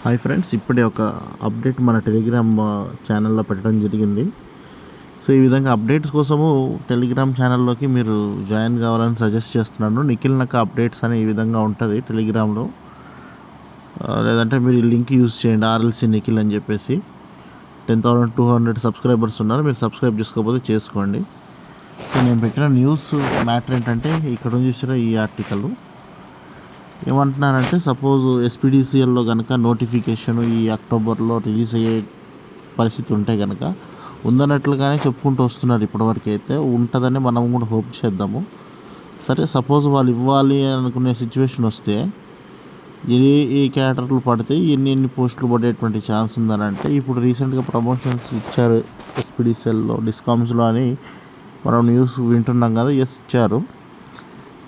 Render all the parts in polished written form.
Hi friends, ఇప్పుడే ఒక update మన టెలిగ్రామ్ ఛానల్లో పెట్టడం జరిగింది. సో ఈ విధంగా అప్డేట్స్ కోసము టెలిగ్రామ్ ఛానల్లోకి మీరు జాయిన్ కావాలని సజెస్ట్ చేస్తున్నాను. నిఖిల్ నక్క అప్డేట్స్ అని ఈ విధంగా ఉంటుంది టెలిగ్రామ్లో. లేదంటే మీరు ఈ లింక్ యూజ్ చేయండి, ఆర్ఎల్సీ నిఖిల్ అని చెప్పేసి. 10,200 సబ్స్క్రైబర్స్ ఉన్నారు. మీరు సబ్స్క్రైబ్ చేసుకోకపోతే చేసుకోండి. సో నేను పెట్టిన న్యూస్ మ్యాటర్ ఏంటంటే, ఇక్కడ చూసిన ఈ ఆర్టికల్ ఏమంటున్నారంటే, సపోజ్ ఎస్పీడీసీఎల్లో కనుక నోటిఫికేషన్ ఈ అక్టోబర్లో రిలీజ్ అయ్యే పరిస్థితి ఉంటే కనుక ఉందన్నట్లుగానే చెప్పుకుంటూ వస్తున్నారు. ఇప్పటివరకు అయితే ఉంటుందని మనం కూడా హోప్ చేద్దాము. సరే, సపోజ్ వాళ్ళు ఇవ్వాలి అనుకునే సిచ్యువేషన్ వస్తే ఏ క్యాటర్లు పడితే ఎన్ని పోస్టులు పడేటువంటి ఛాన్స్ ఉందని అంటే, ఇప్పుడు రీసెంట్గా ప్రమోషన్స్ ఇచ్చారు ఎస్పీడీసీఎల్లో, డిస్కామ్స్లో అని మనం న్యూస్ వింటున్నాం కదా. ఎస్, ఇచ్చారు.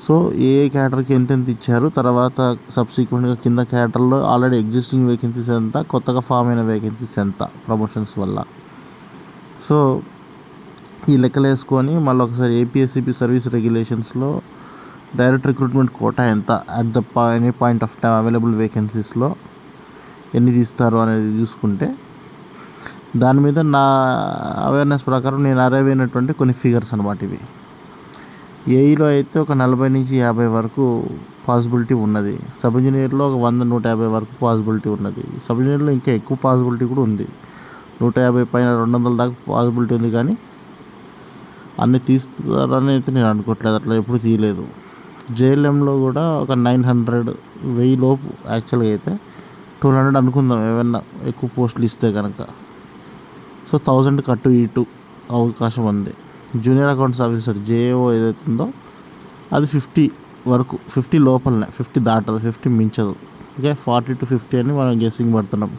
సో ఏ క్యాటర్కి ఎంతెంత ఇచ్చారు, తర్వాత సబ్సిక్వెంట్గా కింద క్యాటర్లో ఆల్రెడీ ఎగ్జిస్టింగ్ వేకెన్సీస్ ఎంత, కొత్తగా ఫామ్ అయిన వేకెన్సీస్ ఎంత ప్రమోషన్స్ వల్ల. సో ఈ లెక్కలు వేసుకొని మళ్ళీ ఒకసారి ఏపీఎస్సిపి సర్వీస్ రెగ్యులేషన్స్లో డైరెక్ట్ రిక్రూట్మెంట్ కోటా ఎంత, at the any point of time available వేకెన్సీస్లో ఎన్ని తీస్తారు అనేది చూసుకుంటే, దాని మీద నా అవేర్నెస్ ప్రకారం నేను అరైవ్ అయినటువంటి కొన్ని ఫిగర్స్ అనమాట ఇవి. ఏఈలో అయితే ఒక 40 నుంచి 50 వరకు పాసిబిలిటీ ఉన్నది. సబ్ ఇంజనీర్లో ఒక 100-150 వరకు పాసిబిలిటీ ఉన్నది. సబ్ ఇంజనీర్లో ఇంకా ఎక్కువ పాసిబిలిటీ కూడా ఉంది. 150 పైన 200 దాకా పాసిబిలిటీ ఉంది. కానీ అన్నీ తీస్తారని అయితే నేను అనుకోవట్లేదు, అట్లా ఎప్పుడు తీయలేదు. జేఎల్ఎంలో కూడా ఒక 900, 1000 లోపు యాక్చువల్గా అయితే 1200 అనుకుందాం ఏమన్నా ఎక్కువ పోస్టులు ఇస్తే కనుక. సో 1000 కట్టు ఇటు అవకాశం ఉంది. జూనియర్ అకౌంట్స్ ఆఫీసర్ జేఏఓ ఏదైతే ఉందో అది 50 వరకు, 50 లోపలనే, 50 దాటదు, 50 మించదు. ఓకే, 40 to 50 అని మనం గెస్సింగ్ పడుతున్నాం.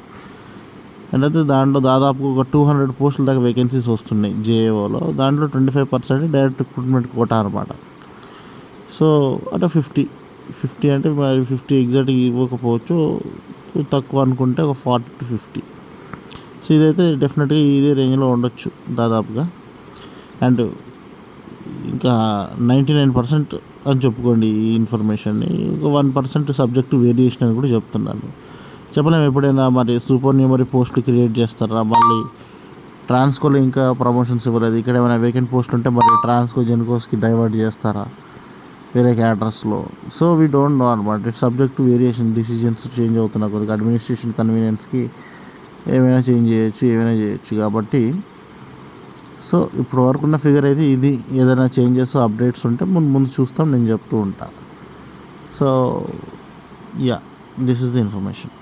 అంటే దాంట్లో దాదాపు ఒక 200 పోస్టుల దాకా వేకెన్సీస్ వస్తున్నాయి జేఏఓలో. దాంట్లో 25% డైరెక్ట్ రిక్రూట్మెంట్ కోటా అనమాట. సో అంటే 50 అంటే మరి 50 ఎగ్జాక్ట్గా ఇవ్వకపోవచ్చు, తక్కువ అనుకుంటే ఒక 40 to 50. సో ఇదైతే డెఫినెట్గా ఇదే రేంజ్లో ఉండొచ్చు దాదాపుగా. అండ్ ఇంకా 99% అని చెప్పుకోండి ఈ ఇన్ఫర్మేషన్ని. ఒక 1% సబ్జెక్టు వేరియేషన్ అని కూడా చెప్తున్నాను. చెప్పలేము ఎప్పుడైనా మరి సూపర్ న్యూమరీ పోస్టులు క్రియేట్ చేస్తారా, మళ్ళీ ట్రాన్స్కోలో ఇంకా ప్రమోషన్స్ ఇవ్వలేదు, ఇక్కడ ఏమైనా వేకెంట్ పోస్టులు ఉంటే మరి ట్రాన్స్కో జెన్కోస్కి డైవర్ట్ చేస్తారా వేరే క్యాటర్స్లో. సో వీ డోంట్ నో అనమాట. It's subject to variation, decisions change అవుతున్నా కొద్దిగా, అడ్మినిస్ట్రేషన్ కన్వీనియన్స్కి ఏమైనా చేంజ్ చేయొచ్చు, ఏమైనా చేయొచ్చు. కాబట్టి సో ఇప్పుడు వరకు ఉన్న ఫిగర్ అయితే ఇది. ఏదైనా చేంజెస్ అప్డేట్స్ ఉంటే ముందు చూస్తాం, నేను చెప్తూ ఉంటాను. So yeah, this is the information.